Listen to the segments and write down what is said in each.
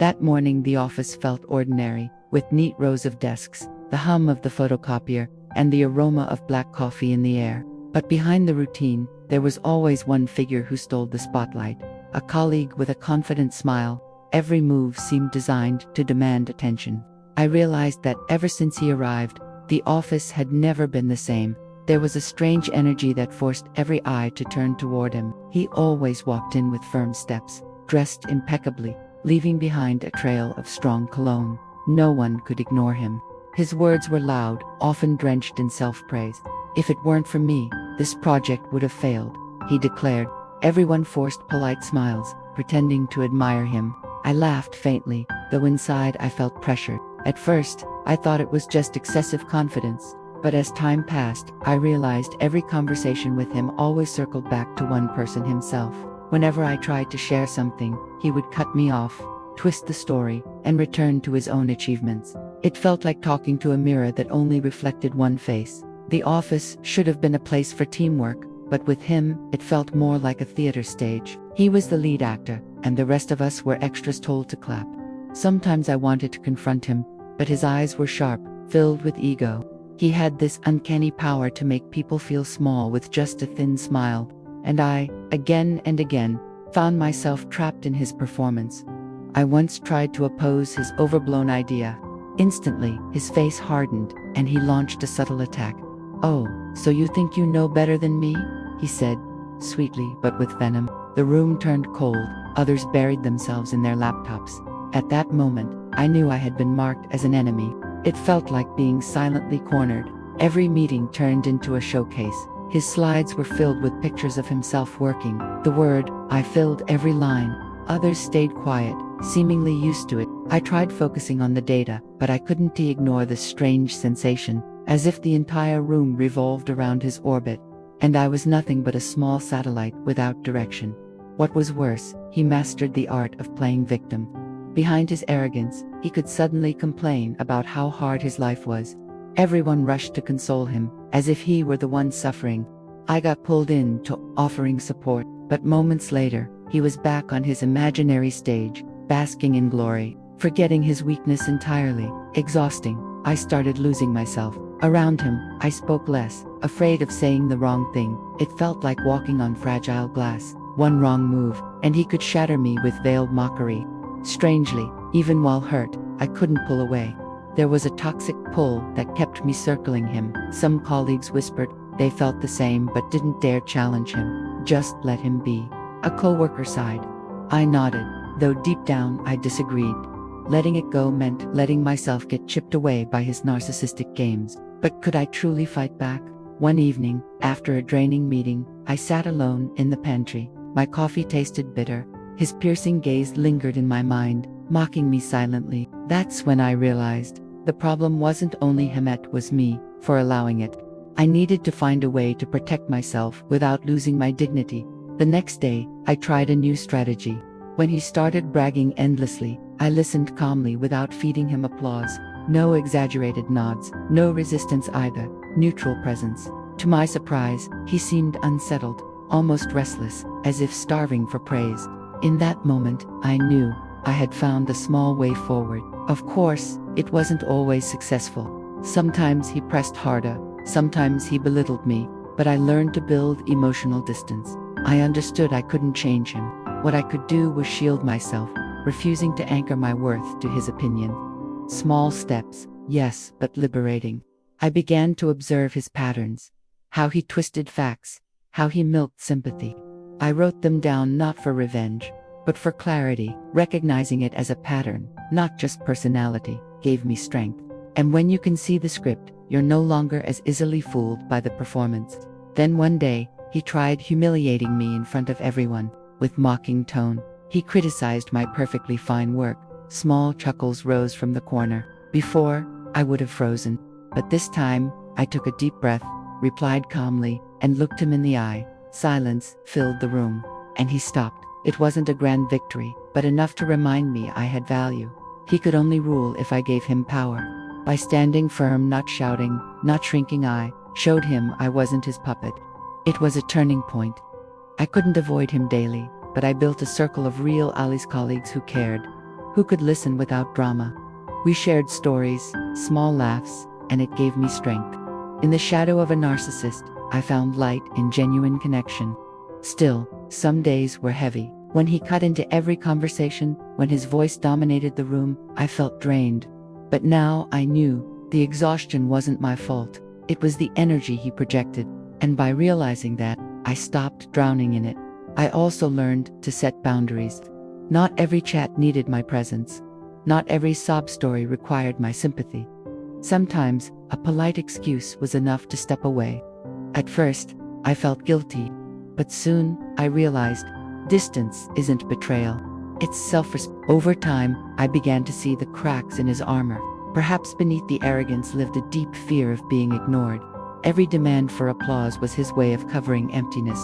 That morning the office felt ordinary, with neat rows of desks, the hum of the photocopier, and the aroma of black coffee in the air. But behind the routine, there was always one figure who stole the spotlight. A colleague with a confident smile. Every move seemed designed to demand attention. I realized that ever since he arrived, the office had never been the same. There was a strange energy that forced every eye to turn toward him. He always walked in with firm steps, dressed impeccably, leaving behind a trail of strong cologne. No one could ignore him. His words were loud, often drenched in self-praise. "If it weren't for me, this project would have failed," he declared. Everyone forced polite smiles, pretending to admire him. I laughed faintly, though inside I felt pressured. At first, I thought it was just excessive confidence. But as time passed, I realized every conversation with him always circled back to one person: himself. Whenever I tried to share something, he would cut me off, twist the story, and return to his own achievements. It felt like talking to a mirror that only reflected one face. The office should have been a place for teamwork, but with him, it felt more like a theater stage. He was the lead actor, and the rest of us were extras told to clap. Sometimes I wanted to confront him, but his eyes were sharp, filled with ego. He had this uncanny power to make people feel small with just a thin smile, and I, again and again, found myself trapped in his performance. I once tried to oppose his overblown idea. Instantly, his face hardened, and he launched a subtle attack. "Oh, so you think you know better than me?" he said, sweetly but with venom. The room turned cold, others buried themselves in their laptops. At that moment, I knew I had been marked as an enemy. It felt like being silently cornered. Every meeting turned into a showcase. His slides were filled with pictures of himself working. The word "I" filled every line. Others stayed quiet, seemingly used to it. I tried focusing on the data, but I couldn't ignore the strange sensation, as if the entire room revolved around his orbit, and I was nothing but a small satellite without direction. What was worse, he mastered the art of playing victim. Behind his arrogance, he could suddenly complain about how hard his life was. Everyone rushed to console him, as if he were the one suffering. I got pulled into offering support, but moments later, he was back on his imaginary stage, basking in glory, forgetting his weakness entirely. Exhausting. I started losing myself. Around him, I spoke less, afraid of saying the wrong thing. It felt like walking on fragile glass. One wrong move, and he could shatter me with veiled mockery. Strangely, even while hurt, I couldn't pull away. There was a toxic pull that kept me circling him. Some colleagues whispered they felt the same but didn't dare challenge him. Just let him be. A coworker sighed. I nodded, though deep down I disagreed. Letting it go meant letting myself get chipped away by his narcissistic games. But could I truly fight back? One evening, after a draining meeting, I sat alone in the pantry. My coffee tasted bitter. His piercing gaze lingered in my mind, mocking me silently. That's when I realized the problem wasn't only him, it was me, for allowing it. I needed to find a way to protect myself without losing my dignity. The next day, I tried a new strategy. When he started bragging endlessly, I listened calmly without feeding him applause. No exaggerated nods, no resistance either, neutral presence. To my surprise, he seemed unsettled, almost restless, as if starving for praise. In that moment, I knew I had found a small way forward. Of course, it wasn't always successful. Sometimes he pressed harder, sometimes he belittled me, but I learned to build emotional distance. I understood I couldn't change him. What I could do was shield myself, refusing to anchor my worth to his opinion. Small steps, yes, but liberating. I began to observe his patterns, how he twisted facts, how he milked sympathy. I wrote them down not for revenge, but for clarity. Recognizing it as a pattern, not just personality, gave me strength. And when you can see the script, you're no longer as easily fooled by the performance. Then one day, he tried humiliating me in front of everyone. With mocking tone, he criticized my perfectly fine work. Small chuckles rose from the corner. Before, I would have frozen. But this time, I took a deep breath, replied calmly, and looked him in the eye. Silence filled the room, and he stopped. It wasn't a grand victory, but enough to remind me I had value. He could only rule if I gave him power. By standing firm, not shouting, not shrinking, I showed him I wasn't his puppet. It was a turning point. I couldn't avoid him daily, but I built a circle of real allies, colleagues who cared. who could listen without drama. We shared stories, small laughs, and it gave me strength. In the shadow of a narcissist, I found light in genuine connection. Still, some days were heavy. When he cut into every conversation, when his voice dominated the room, I felt drained. But now I knew the exhaustion wasn't my fault. It was the energy he projected. And by realizing that, I stopped drowning in it. I also learned to set boundaries. Not every chat needed my presence. Not every sob story required my sympathy. Sometimes, a polite excuse was enough to step away. At first, I felt guilty. But soon, I realized, distance isn't betrayal. It's self-respect. Over time, I began to see the cracks in his armor. Perhaps beneath the arrogance lived a deep fear of being ignored. Every demand for applause was his way of covering emptiness.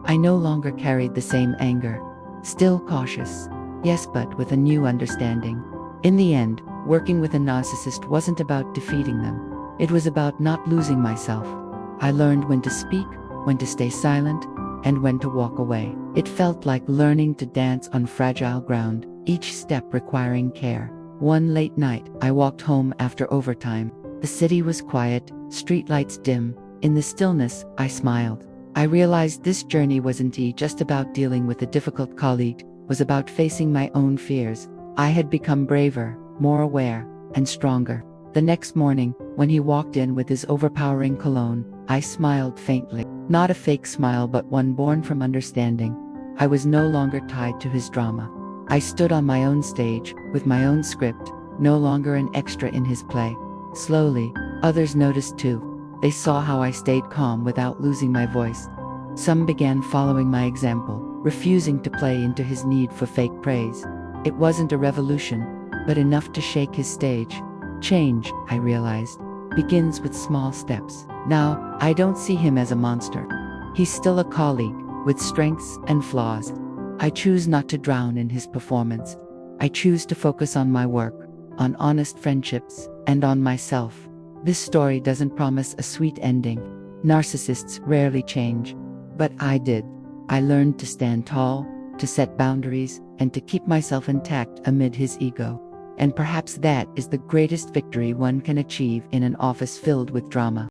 I no longer carried the same anger. Still cautious. Yes, but with a new understanding. In the end, working with a narcissist wasn't about defeating them. It was about not losing myself. I learned when to speak, when to stay silent, and when to walk away. It felt like learning to dance on fragile ground, each step requiring care. One late night, I walked home after overtime. The city was quiet, streetlights dim. In the stillness, I smiled. I realized this journey wasn't just about dealing with a difficult colleague, was about facing my own fears. I had become braver, more aware, and stronger. The next morning, when he walked in with his overpowering cologne, I smiled faintly. Not a fake smile, but one born from understanding. I was no longer tied to his drama. I stood on my own stage, with my own script, no longer an extra in his play. Slowly, others noticed too. They saw how I stayed calm without losing my voice. Some began following my example, refusing to play into his need for fake praise. It wasn't a revolution, but enough to shake his stage. Change, I realized, begins with small steps. Now, I don't see him as a monster. He's still a colleague, with strengths and flaws. I choose not to drown in his performance. I choose to focus on my work, on honest friendships, and on myself. This story doesn't promise a sweet ending. Narcissists rarely change. But I did. I learned to stand tall, to set boundaries, and to keep myself intact amid his ego. And perhaps that is the greatest victory one can achieve in an office filled with drama.